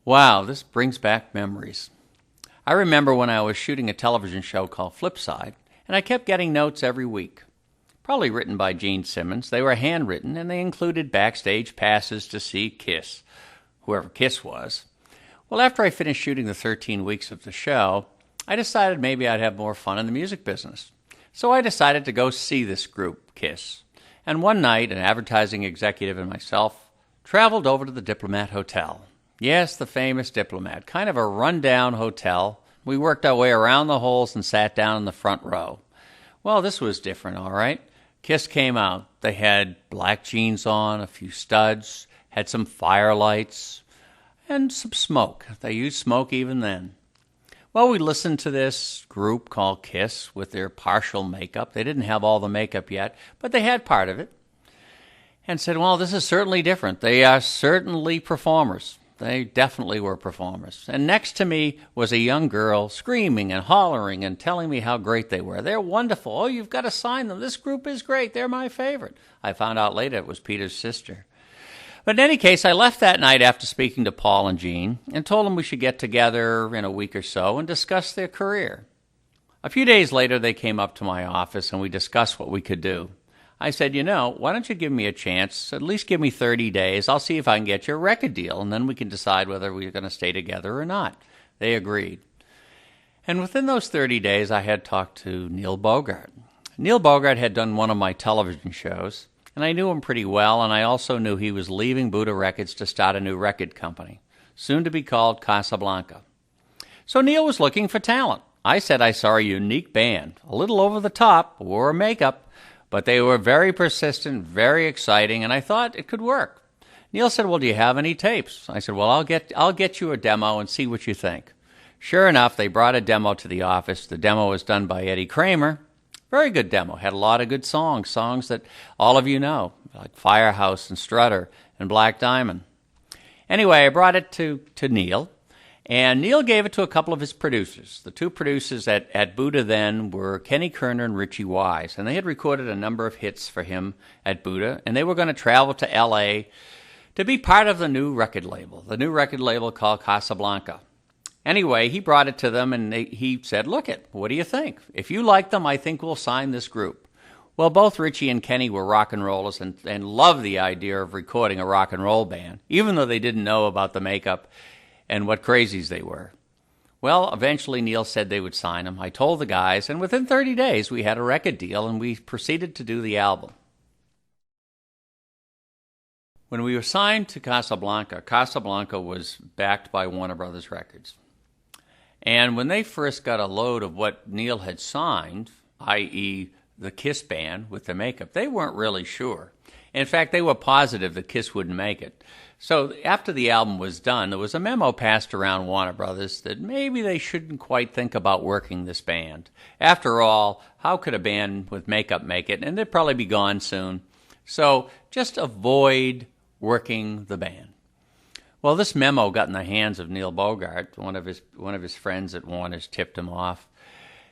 Wow, this brings back memories. I remember when I was shooting a television show called Flipside, and I kept getting notes every week. Probably written by Gene Simmons. They were handwritten, and they included backstage passes to see Kiss, whoever Kiss was. Well, after I finished shooting the 13 weeks of the show, I decided maybe I'd have more fun in the music business. So I decided to go see this group, Kiss. And one night, an advertising executive and myself traveled over to the Diplomat Hotel. Yes, the famous Diplomat, kind of a rundown hotel. We worked our way around the holes and sat down in the front row. Well, this was different, all right. Kiss came out. They had black jeans on, a few studs, had some firelights, and some smoke. They used smoke even then. Well, we listened to this group called Kiss with their partial makeup. They didn't have all the makeup yet, but they had part of it. And said, well, this is certainly different. They are certainly performers. They definitely were performers. And next to me was a young girl screaming and hollering and telling me how great they were. They're wonderful. Oh, you've got to sign them. This group is great. They're my favorite. I found out later it was Peter's sister. But in any case, I left that night after speaking to Paul and Gene and told them we should get together in a week or so and discuss their career. A few days later, they came up to my office and we discussed what we could do. I said, why don't you give me a chance, at least give me 30 days. I'll see if I can get you a record deal, and then we can decide whether we're going to stay together or not. They agreed. And within those 30 days, I had talked to Neil Bogart. Neil Bogart had done one of my television shows, and I knew him pretty well, and I also knew he was leaving Buddha Records to start a new record company, soon to be called Casablanca. So Neil was looking for talent. I said I saw a unique band, a little over the top, wore makeup, but they were very persistent, very exciting, and I thought it could work. Neil said, well, do you have any tapes? I said, well, I'll get you a demo and see what you think. Sure enough, they brought a demo to the office. The demo was done by Eddie Kramer. Very good demo. Had a lot of good songs that all of you know, like Firehouse and Strutter and Black Diamond. Anyway, I brought it to Neil. And Neil gave it to a couple of his producers. The two producers at Buddha then were Kenny Kerner and Richie Wise, and they had recorded a number of hits for him at Buddha, and they were going to travel to L.A. to be part of the new record label called Casablanca. Anyway, he brought it to them, and he said, look it, what do you think? If you like them, I think we'll sign this group. Well, both Richie and Kenny were rock and rollers and loved the idea of recording a rock and roll band, even though they didn't know about the makeup and what crazies they were. Well, eventually Neil said they would sign him. I told the guys, and within 30 days we had a record deal, and we proceeded to do the album. When we were signed to Casablanca, Casablanca was backed by Warner Brothers Records. And when they first got a load of what Neil had signed, i.e. the Kiss band with the makeup, they weren't really sure. In fact, they were positive that Kiss wouldn't make it. So after the album was done, there was a memo passed around Warner Brothers that maybe they shouldn't quite think about working this band. After all, how could a band with makeup make it? And they'd probably be gone soon. So just avoid working the band. Well, this memo got in the hands of Neil Bogart. One of his friends at Warner's tipped him off,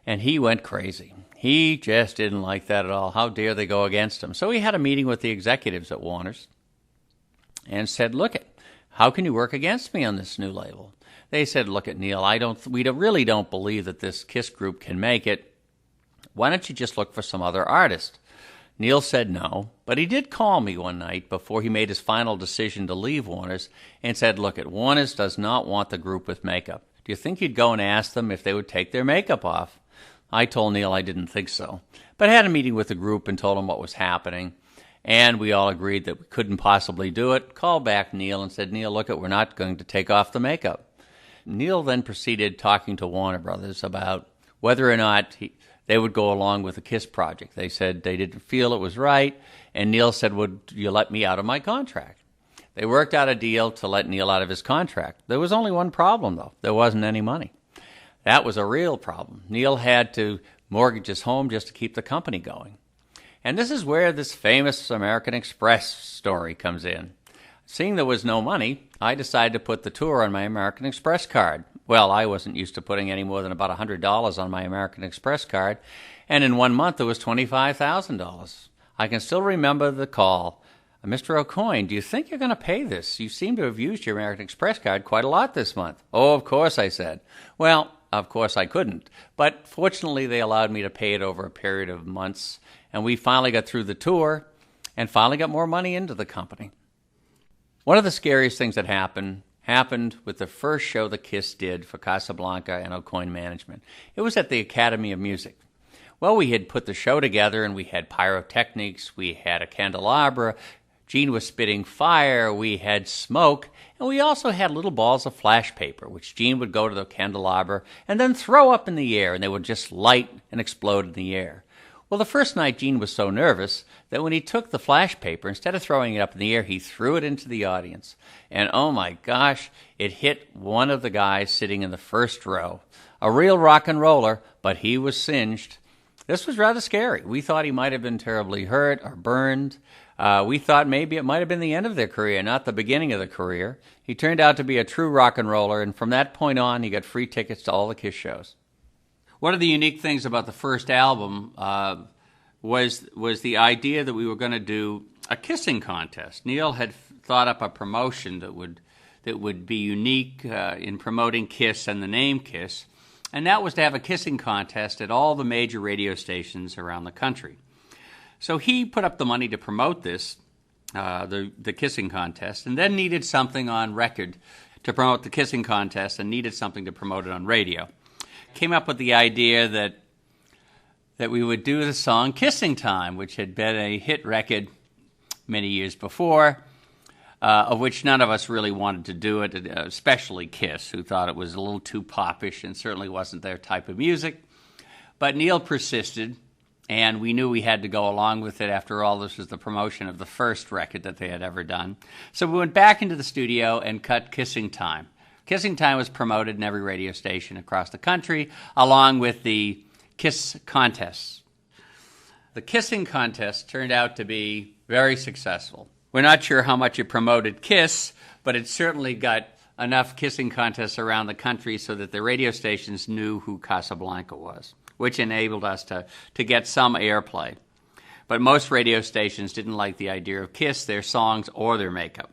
and he went crazy. He just didn't like that at all. How dare they go against him? So he had a meeting with the executives at Warner's and said, look it, how can you work against me on this new label? They said, look it, Neil, we really don't believe that this Kiss group can make it. Why don't you just look for some other artist? Neil said no, but he did call me one night before he made his final decision to leave Warner's and said, look it, Warner's does not want the group with makeup. Do you think you'd go and ask them if they would take their makeup off? I told Neil I didn't think so, but I had a meeting with the group and told them what was happening. And we all agreed that we couldn't possibly do it. Called back Neil and said, Neil, look it, we're not going to take off the makeup. Neil then proceeded talking to Warner Brothers about whether or not they would go along with the Kiss project. They said they didn't feel it was right, and Neil said, would you let me out of my contract? They worked out a deal to let Neil out of his contract. There was only one problem, though. There wasn't any money. That was a real problem. Neil had to mortgage his home just to keep the company going. And this is where this famous American Express story comes in. Seeing there was no money, I decided to put the tour on my American Express card. Well, I wasn't used to putting any more than about $100 on my American Express card, and in 1 month it was $25,000. I can still remember the call. Mr. Aucoin, do you think you're going to pay this? You seem to have used your American Express card quite a lot this month. Oh, of course, I said. Well, of course I couldn't. But fortunately, they allowed me to pay it over a period of months, and we finally got through the tour and finally got more money into the company. One of the scariest things that happened with the first show the Kiss did for Casablanca and Aucoin Management. It was at the Academy of Music. Well, we had put the show together, and we had pyrotechnics, we had a candelabra, Gene was spitting fire, we had smoke, and we also had little balls of flash paper, which Gene would go to the candelabra and then throw up in the air, and they would just light and explode in the air. Well, the first night Gene was so nervous that when he took the flash paper, instead of throwing it up in the air, he threw it into the audience. And oh my gosh, it hit one of the guys sitting in the first row. A real rock and roller, but he was singed. This was rather scary. We thought he might have been terribly hurt or burned. We thought maybe it might have been the end of their career, not the beginning of the career. He turned out to be a true rock and roller, and from that point on, he got free tickets to all the Kiss shows. One of the unique things about the first album was the idea that we were going to do a kissing contest. Neil had thought up a promotion that would be unique in promoting Kiss and the name Kiss, and that was to have a kissing contest at all the major radio stations around the country. So he put up the money to promote this, the kissing contest, and then needed something on record to promote the kissing contest and needed something to promote it on radio. Came up with the idea that we would do the song Kissing Time, which had been a hit record many years before, of which none of us really wanted to do it, especially Kiss, who thought it was a little too popish and certainly wasn't their type of music. But Neil persisted, and we knew we had to go along with it. After all, this was the promotion of the first record that they had ever done. So we went back into the studio and cut Kissing Time. Kissing Time was promoted in every radio station across the country, along with the Kiss contests. The kissing contest turned out to be very successful. We're not sure how much it promoted Kiss, but it certainly got enough kissing contests around the country so that the radio stations knew who Casablanca was, which enabled us to get some airplay. But most radio stations didn't like the idea of Kiss, their songs, or their makeup.